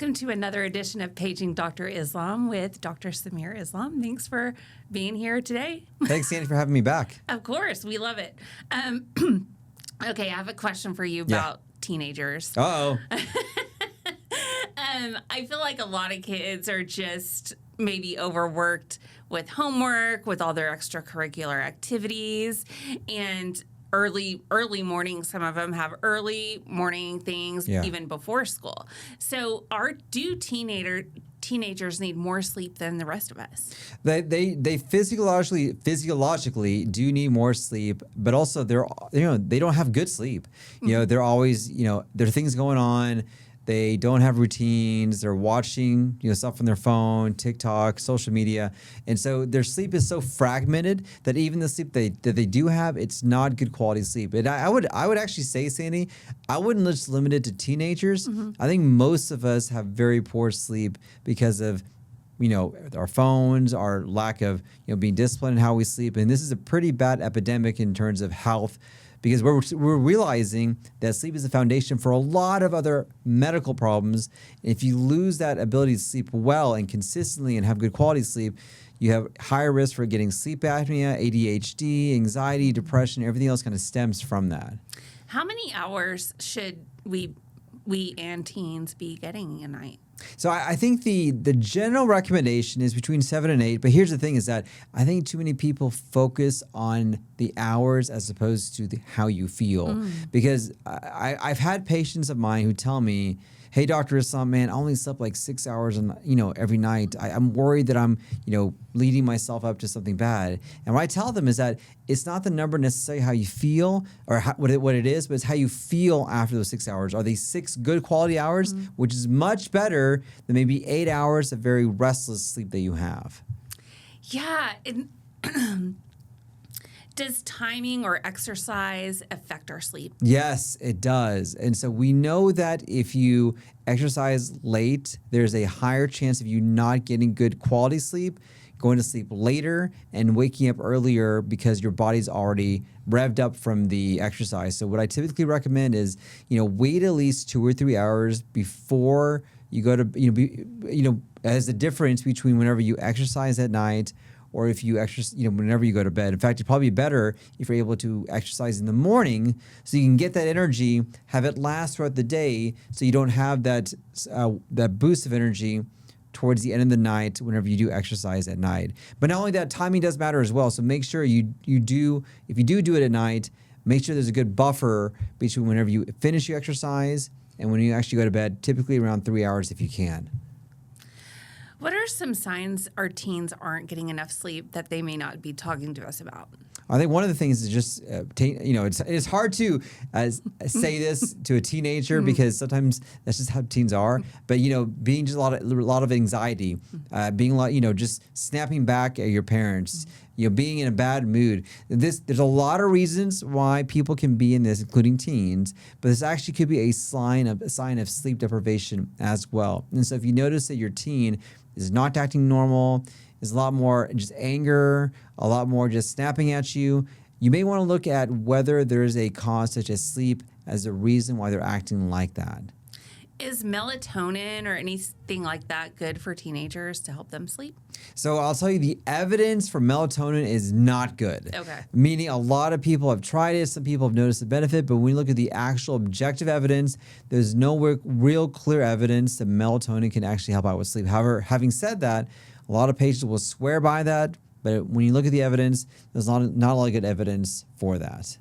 welcome to another edition of Paging Dr. Islam with Dr. Samir Islam. Thanks for being here today. Thanks, Sandy, for having me back. Of course, we love it. Okay, I have a question for you about teenagers. Uh-oh. I feel like a lot of kids are just maybe overworked with homework, with all their extracurricular activities, and early morning. Some of them have early morning things even before school. So do teenagers need more sleep than the rest of us? They physiologically do need more sleep, but also they don't have good sleep. You know, they're always, there are things going on. They don't have routines. They're watching, stuff on their phone, TikTok, social media. And so their sleep is so fragmented that even the sleep that they do have, it's not good quality sleep. And I would actually say, Sandy, I wouldn't just limit it to teenagers. I think most of us have very poor sleep because of our phones, our lack of being disciplined in how we sleep. And this is a pretty bad epidemic in terms of health, because we're realizing that sleep is the foundation for a lot of other medical problems. If you lose that ability to sleep well and consistently and have good quality sleep, you have higher risk for getting sleep apnea, ADHD, anxiety, depression, everything else kind of stems from that. How many hours should we and teens be getting a night? So I think the general recommendation is between 7 and 8. But here's the thing is that I think too many people focus on the hours as opposed to how you feel. Because I've had patients of mine who tell me, hey, Dr. Islam, man, I only slept like 6 hours every night. I'm worried that I'm, leading myself up to something bad. And what I tell them is that it's not the number necessarily how you feel or what it is, but it's how you feel after those 6 hours. Are they 6 good quality hours, which is much better than maybe 8 hours of very restless sleep that you have? Yeah. Does timing or exercise affect our sleep? Yes, it does. And so we know that if you exercise late, there's a higher chance of you not getting good quality sleep, going to sleep later, and waking up earlier because your body's already revved up from the exercise. So what I typically recommend is, wait at least 2 or 3 hours before you go to, as the difference between whenever you exercise at night or if you exercise, whenever you go to bed. In fact, it'd probably be better if you're able to exercise in the morning so you can get that energy, have it last throughout the day, so you don't have that boost of energy towards the end of the night whenever you do exercise at night. But not only that, timing does matter as well. So make sure if you do it at night, make sure there's a good buffer between whenever you finish your exercise and when you actually go to bed, typically around 3 hours if you can. What are some signs our teens aren't getting enough sleep that they may not be talking to us about? I think one of the things is just, it's hard to say this to a teenager because sometimes that's just how teens are. But, being just a lot of anxiety, being a lot, just snapping back at your parents, being in a bad mood. There's a lot of reasons why people can be in this, including teens, but this actually could be a sign of sleep deprivation as well. And so if you notice that your teen is not acting normal, is a lot more just anger, a lot more just snapping at you, you may want to look at whether there's a cause such as sleep as a reason why they're acting like that. Is melatonin or anything like that good for teenagers to help them sleep? So I'll tell you, the evidence for melatonin is not good. Okay. Meaning a lot of people have tried it. Some people have noticed the benefit, but when we look at the actual objective evidence, there's no real clear evidence that melatonin can actually help out with sleep. However, having said that, a lot of patients will swear by that, but when you look at the evidence, there's not a lot of good evidence for that.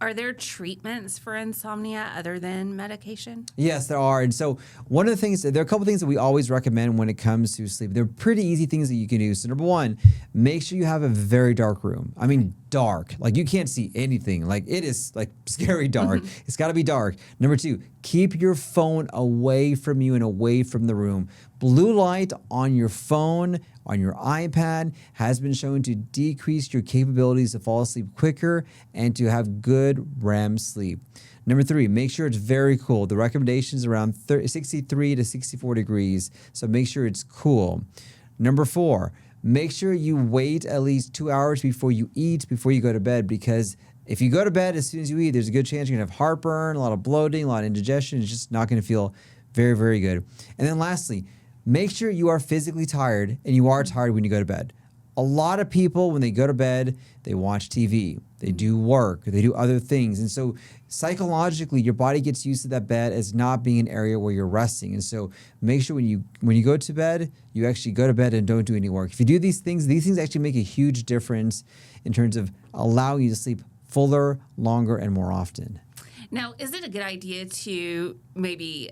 Are there treatments for insomnia other than medication? Yes, there are. And so there are a couple things that we always recommend when it comes to sleep. They're pretty easy things that you can do. So number one, make sure you have a very dark room. I mean, dark. Like you can't see anything. Like it is like scary dark. It's got to be dark. Number two, keep your phone away from you and away from the room. Blue light on your phone, on your iPad has been shown to decrease your capabilities to fall asleep quicker and to have good REM sleep. Number three, make sure it's very cool. The recommendation is around 63 to 64 degrees, so make sure it's cool. Number four, make sure you wait at least 2 hours before you eat, before you go to bed, because if you go to bed as soon as you eat, there's a good chance you're going to have heartburn, a lot of bloating, a lot of indigestion. It's just not going to feel Very, very good. And then lastly, make sure you are physically tired and you are tired when you go to bed. A lot of people, when they go to bed, they watch TV, they do work, they do other things. And so psychologically, your body gets used to that bed as not being an area where you're resting. And so make sure when you go to bed, you actually go to bed and don't do any work. If you do these things actually make a huge difference in terms of allowing you to sleep fuller, longer, and more often. Now, is it a good idea to maybe,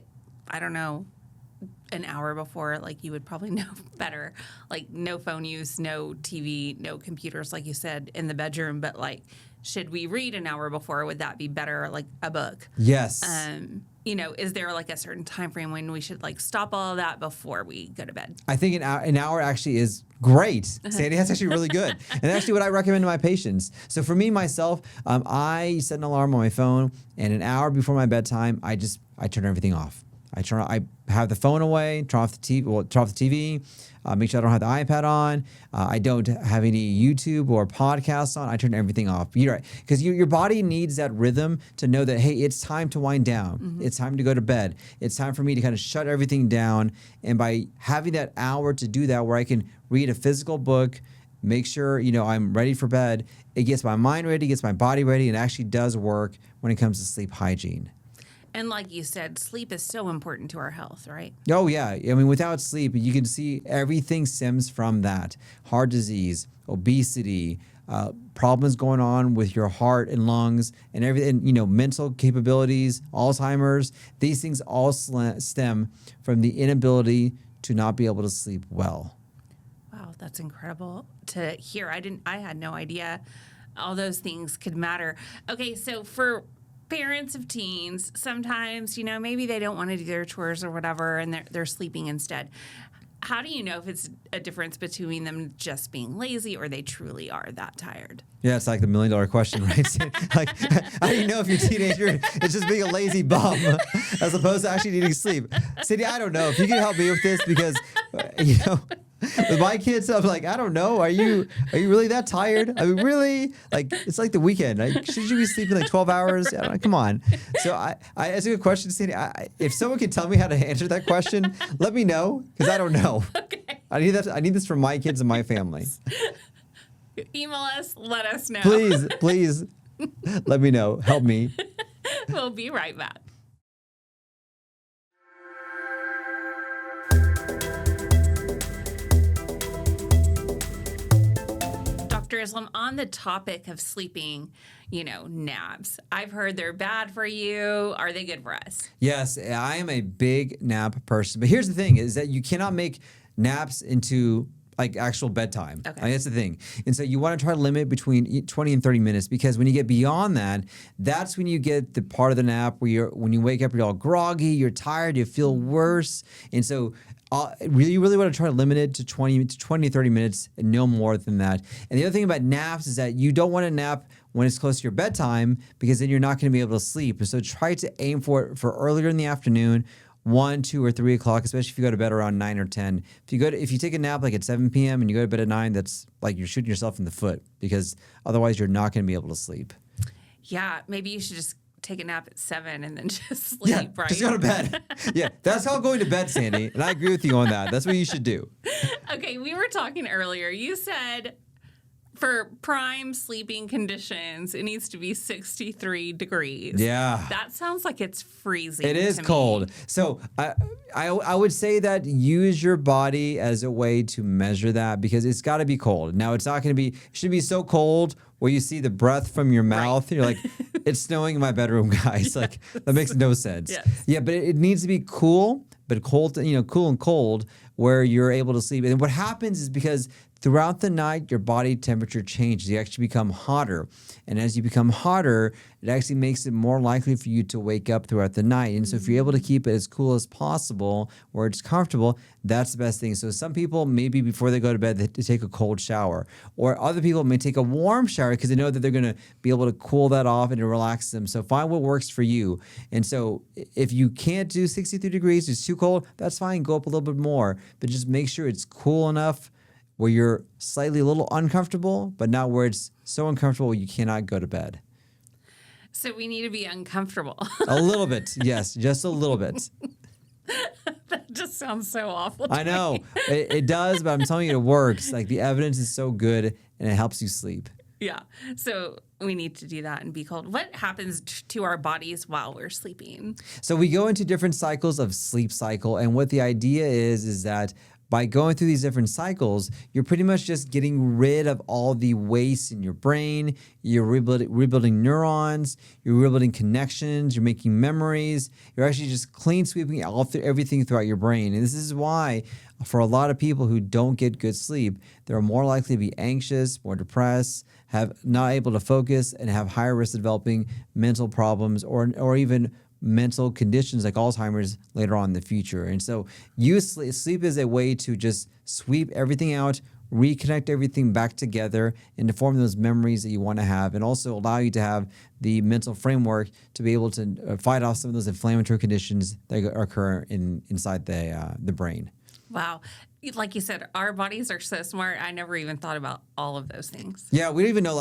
I don't know, an hour before, like you would probably know better, like no phone use, no TV, no computers, like you said, in the bedroom, but like, should we read an hour before? Would that be better, like a book? Yes. Is there like a certain time frame when we should like stop all of that before we go to bed? I think an hour actually is great. Sandy, that's actually really good. And actually what I recommend to my patients. So for me, myself, I set an alarm on my phone, and an hour before my bedtime, I turn everything off. I have the phone away, turn off the TV, make sure I don't have the iPad on. I don't have any YouTube or podcasts on. I turn everything off. You're right. Because your body needs that rhythm to know that, hey, it's time to wind down. Mm-hmm. It's time to go to bed. It's time for me to kind of shut everything down. And by having that hour to do that, where I can read a physical book, make sure, I'm ready for bed, it gets my mind ready, gets my body ready, and actually does work when it comes to sleep hygiene. And like you said, sleep is so important to our health, right? Oh, yeah. I mean, without sleep, you can see everything stems from that. Heart disease, obesity, problems going on with your heart and lungs and everything, mental capabilities, Alzheimer's. These things all stem from the inability to not be able to sleep well. Wow, that's incredible to hear. I had no idea all those things could matter. Okay, so for parents of teens, sometimes, maybe they don't want to do their chores or whatever, and they're sleeping instead. How do you know if it's a difference between them just being lazy or they truly are that tired? Yeah, it's like the $1 million question, right? Like, how do you know if your teenager is just being a lazy bum as opposed to actually needing sleep? Cindy, I don't know. If you can help me with this, because, with my kids, I'm like, I don't know. Are you really that tired? I mean, really? Like, it's like the weekend. Should you be sleeping like 12 hours? I don't know, come on. So that's a good question, Cindy. If someone can tell me how to answer that question, let me know, because I don't know. Okay. I need this for my kids and my family. Email us. Let us know. Please, let me know. Help me. We'll be right back. Dr. Islam, on the topic of sleeping, naps. I've heard they're bad for you. Are they good for us? Yes, I am a big nap person. But here's the thing, is that you cannot make naps into like actual bedtime. Okay. That's the thing. And so you want to try to limit between 20 and 30 minutes, because when you get beyond that, that's when you get the part of the nap where when you wake up, you're all groggy, you're tired, you feel worse. And so you really want to try to limit it to 20 to 30 minutes and no more than that. And the other thing about naps is that you don't want to nap when it's close to your bedtime, because then you're not going to be able to sleep. And so try to aim for earlier in the afternoon, 1, 2, or 3 o'clock, especially if you go to bed around 9 or 10. If you take a nap like at 7 p.m. and you go to bed at 9, that's like you're shooting yourself in the foot, because otherwise you're not going to be able to sleep. Yeah, maybe you should just take a nap at 7 and then just sleep, right? Just go to bed. Yeah, that's how going to bed, Sandy. And I agree with you on that. That's what you should do. Okay, we were talking earlier. You said for prime sleeping conditions, it needs to be 63 degrees. Yeah. That sounds like it's freezing. It is to cold. me. So I would say that use your body as a way to measure that, because it's got to be cold. Now, it's not going to be, it should be so cold where you see the breath from your mouth. Right. You're like, it's snowing in my bedroom, guys. Yes. Like, that makes no sense. Yes. Yeah, but it needs to be cool, but cold, cool and cold, where you're able to sleep. And what happens is, because throughout the night, your body temperature changes. You actually become hotter. And as you become hotter, it actually makes it more likely for you to wake up throughout the night. And so if you're able to keep it as cool as possible, where it's comfortable, that's the best thing. So some people, maybe before they go to bed, they take a cold shower. Or other people may take a warm shower because they know that they're going to be able to cool that off and to relax them. So find what works for you. And so if you can't do 63 degrees, it's too cold, that's fine. Go up a little bit more. But just make sure it's cool enough where you're slightly a little uncomfortable, but not where it's so uncomfortable you cannot go to bed. So we need to be uncomfortable. A little bit, yes, just a little bit. That just sounds so awful. I know it does, but I'm telling you, it works. Like the evidence is so good, and it helps you sleep. Yeah. So we need to do that and be cold. What happens to our bodies while we're sleeping? So we go into different cycles of sleep cycle, and what the idea is that by going through these different cycles, you're pretty much just getting rid of all the waste in your brain. You're rebuilding neurons. You're rebuilding connections. You're making memories. You're actually just clean sweeping everything throughout your brain. And this is why, for a lot of people who don't get good sleep, they're more likely to be anxious, more depressed, have not able to focus, and have higher risk of developing mental problems or even mental conditions like Alzheimer's later on in the future. And so sleep is a way to just sweep everything out, reconnect everything back together, and to form those memories that you want to have, and also allow you to have the mental framework to be able to fight off some of those inflammatory conditions that occur inside the brain. Wow. Like you said, our bodies are so smart. I never even thought about all of those things. Yeah, we don't even know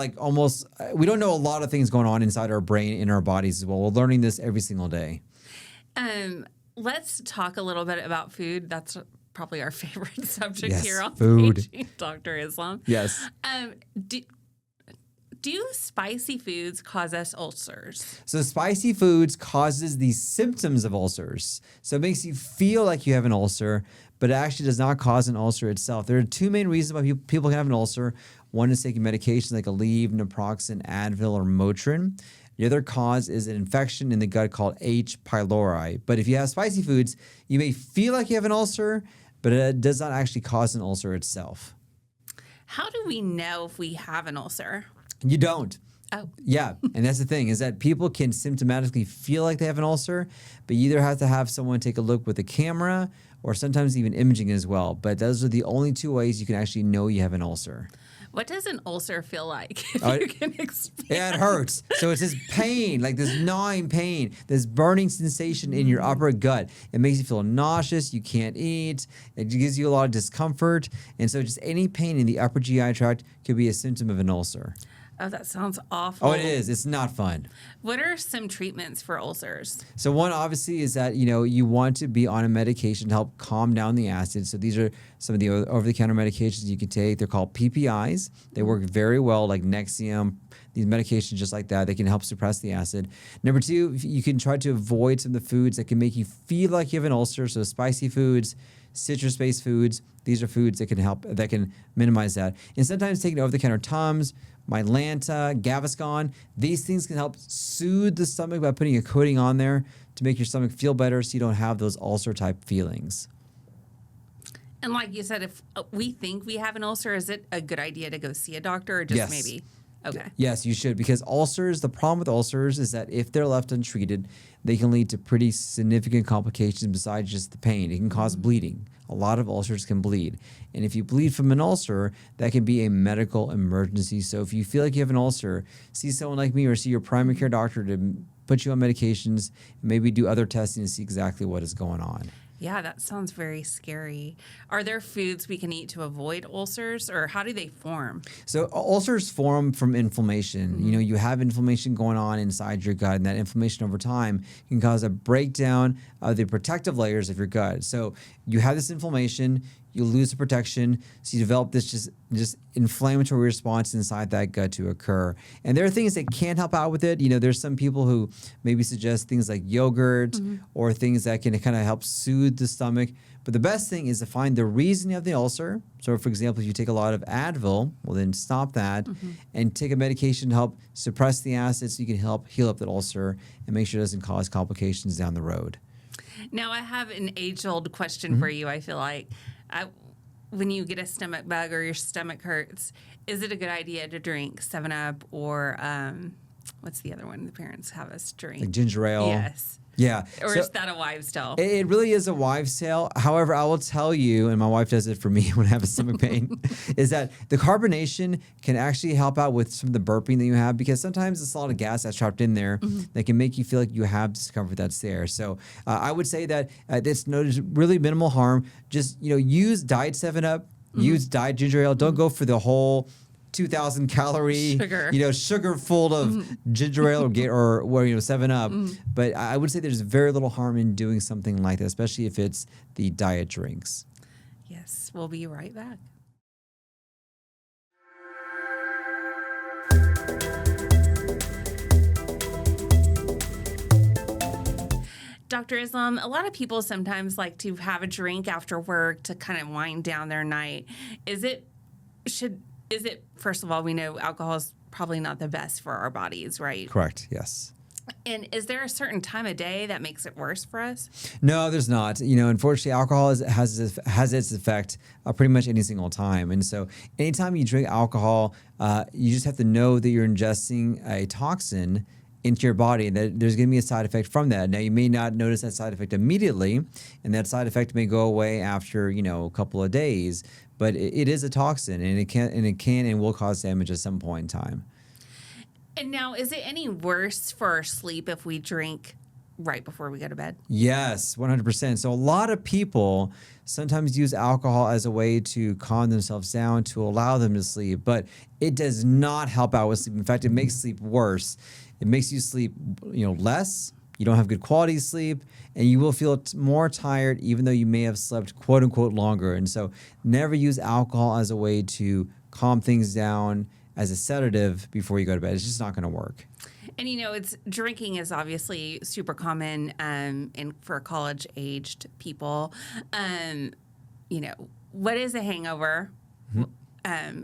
we don't know a lot of things going on inside our brain, in our bodies as well. We're learning this every single day. Let's talk a little bit about food. That's probably our favorite subject here on food. Dr. Islam. Yes. Do spicy foods cause us ulcers? So spicy foods causes the symptoms of ulcers. So it makes you feel like you have an ulcer, but it actually does not cause an ulcer itself. There are two main reasons why people can have an ulcer. One is taking medications like Aleve, naproxen, Advil, or Motrin. The other cause is an infection in the gut called H. pylori. But if you have spicy foods, you may feel like you have an ulcer, but it does not actually cause an ulcer itself. How do we know if we have an ulcer? You don't. Oh. Yeah, and that's the thing, is that people can symptomatically feel like they have an ulcer, but you either have to have someone take a look with a camera or sometimes even imaging as well. But those are the only two ways you can actually know you have an ulcer. What does an ulcer feel like? If you can explain. Yeah, it hurts. So it's this pain, like this gnawing pain, this burning sensation in your upper gut. It makes you feel nauseous. You can't eat. It gives you a lot of discomfort. And so just any pain in the upper GI tract could be a symptom of an ulcer. Oh, that sounds awful. Oh, it is. It's not fun. What are some treatments for ulcers? So one obviously is that, you want to be on a medication to help calm down the acid. So these are some of the over-the-counter medications you can take. They're called PPIs. They work very well, like Nexium. These medications just like that, they can help suppress the acid. Number two, you can try to avoid some of the foods that can make you feel like you have an ulcer. So spicy foods, citrus-based foods, these are foods that can minimize that. And sometimes taking over-the-counter Tums, Mylanta, Gaviscon, these things can help soothe the stomach by putting a coating on there to make your stomach feel better so you don't have those ulcer-type feelings. And like you said, if we think we have an ulcer, is it a good idea to go see a doctor or just maybe? Okay. Yes, you should, because the problem with ulcers is that if they're left untreated, they can lead to pretty significant complications besides just the pain. It can cause bleeding. A lot of ulcers can bleed. And if you bleed from an ulcer, that can be a medical emergency. So if you feel like you have an ulcer, see someone like me or see your primary care doctor to put you on medications, maybe do other testing to see exactly what is going on. Yeah, that sounds very scary. Are there foods we can eat to avoid ulcers, or how do they form? So ulcers form from inflammation. Mm-hmm. You have inflammation going on inside your gut, and that inflammation over time can cause a breakdown of the protective layers of your gut. So you have this inflammation, you lose the protection, so you develop this just inflammatory response inside that gut to occur. And there are things that can help out with it. There's some people who maybe suggest things like yogurt or things that can kind of help soothe the stomach. But the best thing is to find the reason you have the ulcer. So, for example, if you take a lot of Advil, well, then stop that and take a medication to help suppress the acid so you can help heal up that ulcer and make sure it doesn't cause complications down the road. Now, I have an age-old question for you, I feel like. When you get a stomach bug or your stomach hurts, is it a good idea to drink 7-Up or what's the other one the parents have us drink? Like ginger ale. Yes. Yeah. Or is that a wives' tale? It really is a wives' tale. However, I will tell you, and my wife does it for me when I have a stomach pain, is that the carbonation can actually help out with some of the burping that you have, because sometimes it's a lot of gas that's trapped in there that can make you feel like you have discomfort that's there. So I would say that there's really minimal harm. Just use Diet 7-Up, use Diet Ginger Ale. Don't go for the whole 2,000 calorie, Sugar. sugar full of ginger ale or 7 Up. But I would say there's very little harm in doing something like that, especially if it's the diet drinks. Yes, we'll be right back. Dr. Islam, a lot of people sometimes like to have a drink after work to kind of wind down their night. First of all, we know alcohol is probably not the best for our bodies, right? Correct. Yes. And is there a certain time of day that makes it worse for us? No, there's not. Unfortunately, alcohol has its effect pretty much any single time. And so anytime you drink alcohol, you just have to know that you're ingesting a toxin into your body, and that there's going to be a side effect from that. Now, you may not notice that side effect immediately, and that side effect may go away after, a couple of days, but it is a toxin, and it can and will cause damage at some point in time. And now, is it any worse for our sleep if we drink right before we go to bed? Yes, 100%. So a lot of people sometimes use alcohol as a way to calm themselves down, to allow them to sleep, but it does not help out with sleep. In fact, it makes sleep worse. It makes you sleep, less. You don't have good quality sleep, and you will feel more tired, even though you may have slept "quote unquote" longer. And so, never use alcohol as a way to calm things down, as a sedative before you go to bed. It's just not going to work. And drinking is obviously super common for college-aged people. What is a hangover? Mm-hmm.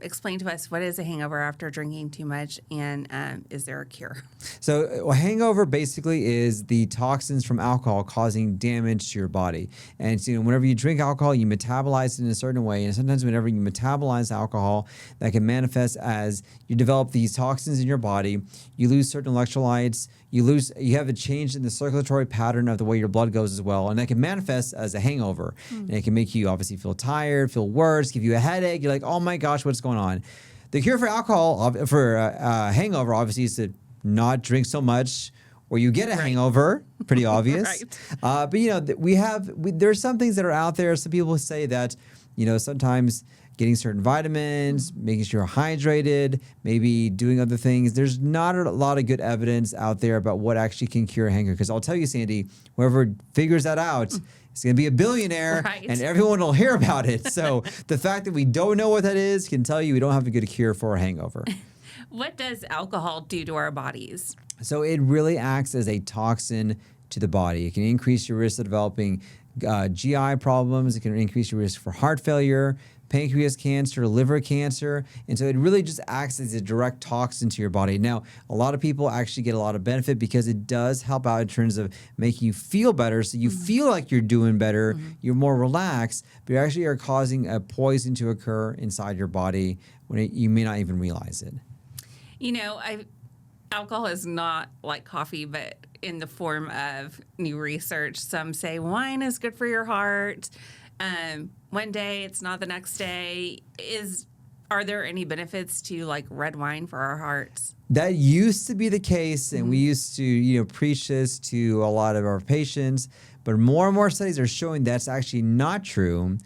Explain to us, what is a hangover after drinking too much, and is there a cure? So a hangover basically is the toxins from alcohol causing damage to your body. And so whenever you drink alcohol, you metabolize it in a certain way. And sometimes whenever you metabolize alcohol, that can manifest as you develop these toxins in your body, you lose certain electrolytes, you have a change in the circulatory pattern of the way your blood goes as well. And that can manifest as a hangover. And it can make you obviously feel tired, feel worse, give you a headache. You're like, oh my gosh, what's going on? The cure for hangover, obviously, is to not drink so much, or you get a hangover. Pretty obvious. Right. But there's some things that are out there. Some people say that, sometimes getting certain vitamins, making sure you're hydrated, maybe doing other things. There's not a lot of good evidence out there about what actually can cure hangover. Because I'll tell you, Sandy, whoever figures that out, it's going to be a billionaire, right, and everyone will hear about it. So the fact that we don't know what that is can tell you we don't have a good cure for a hangover. What does alcohol do to our bodies? So it really acts as a toxin to the body. It can increase your risk of developing GI problems. It can increase your risk for heart failure, pancreas cancer, liver cancer. And so it really just acts as a direct toxin to your body. Now, a lot of people actually get a lot of benefit because it does help out in terms of making you feel better. So you feel like you're doing better, you're more relaxed, but you actually are causing a poison to occur inside your body when you may not even realize it. Alcohol is not like coffee, but in the form of new research. Some say wine is good for your heart. One day it's not the next day. Are there any benefits to like red wine for our hearts? That used to be the case, and we used to, preach this to a lot of our patients. But more and more studies are showing that's actually not true,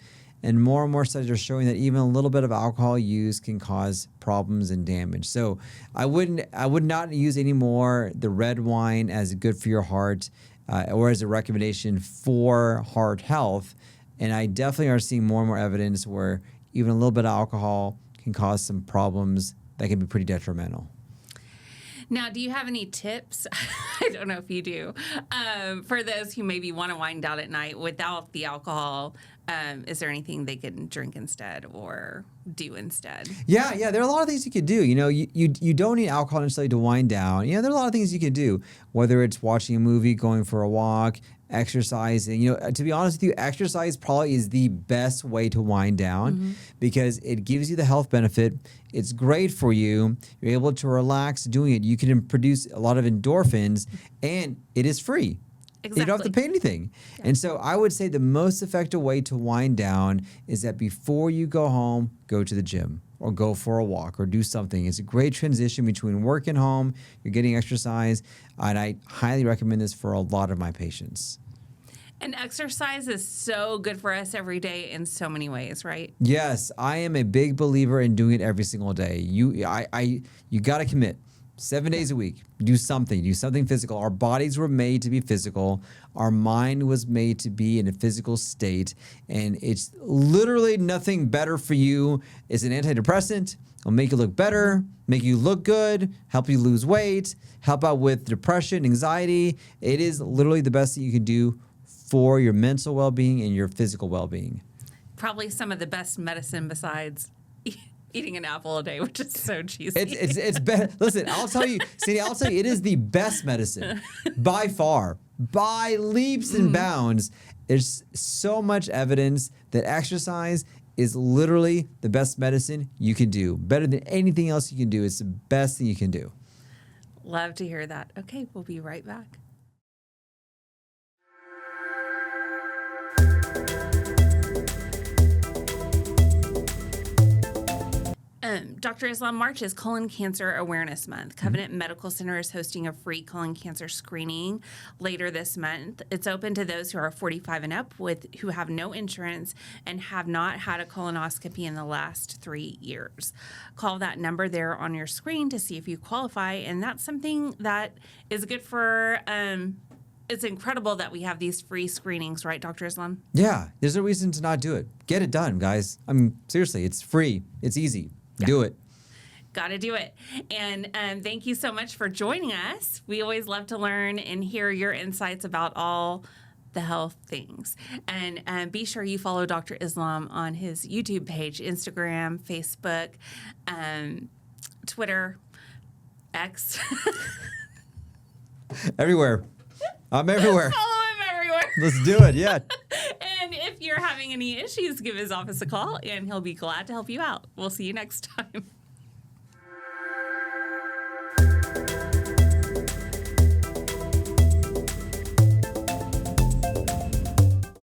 and more studies are showing that even a little bit of alcohol use can cause problems and damage. So I would not use anymore the red wine as good for your heart, or as a recommendation for heart health. And I definitely are seeing more and more evidence where even a little bit of alcohol can cause some problems that can be pretty detrimental. Now, do you have any tips? I don't know if you do. For those who maybe want to wind down at night without the alcohol, is there anything they can drink instead or do instead? Yeah. There are a lot of things you could do. You don't need alcohol necessarily to wind down. There are a lot of things you could do, whether it's watching a movie, going for a walk, exercising. To be honest with you, exercise probably is the best way to wind down because it gives you the health benefit. It's great for you. You're able to relax doing it. You can produce a lot of endorphins, and it is free. Exactly. You don't have to pay anything. Yeah. And so I would say the most effective way to wind down is that before you go home, go to the gym or go for a walk or do something. It's a great transition between work and home. You're getting exercise. And I highly recommend this for a lot of my patients. And exercise is so good for us every day in so many ways, right? Yes, I am a big believer in doing it every single day. You got to commit. 7 days a week, do something physical. Our bodies were made to be physical. Our mind was made to be in a physical state. And it's literally nothing better for you. It's an antidepressant. It'll make you look better, make you look good, help you lose weight, help out with depression, anxiety. It is literally the best that you can do for your mental well-being and your physical well-being. Probably some of the best medicine besides eating an apple a day, which is so cheesy. It's better. Listen, I'll tell you, Cindy, it is the best medicine by far, by leaps and bounds. There's so much evidence that exercise is literally the best medicine you can do. Better than anything else you can do. It's the best thing you can do. Love to hear that. Okay, we'll be right back. Dr. Islam, March is Colon Cancer Awareness Month. Covenant Medical Center is hosting a free colon cancer screening later this month. It's open to those who are 45 and up who have no insurance and have not had a colonoscopy in the last 3 years. Call that number there on your screen to see if you qualify, and that's something that is good for it's incredible that we have these free screenings, right, Dr. Islam? Yeah, there's no reason to not do it. Get it done, guys. I mean, seriously, it's free. It's easy. Yeah. Do it. Got to do it. And thank you so much for joining us. We always love to learn and hear your insights about all the health things. And be sure you follow Dr. Islam on his YouTube page, Instagram, Facebook, Twitter, X. Everywhere. I'm everywhere. Follow him everywhere. Let's do it. Yeah. And if you're having any issues, give his office a call and he'll be glad to help you out. We'll see you next time.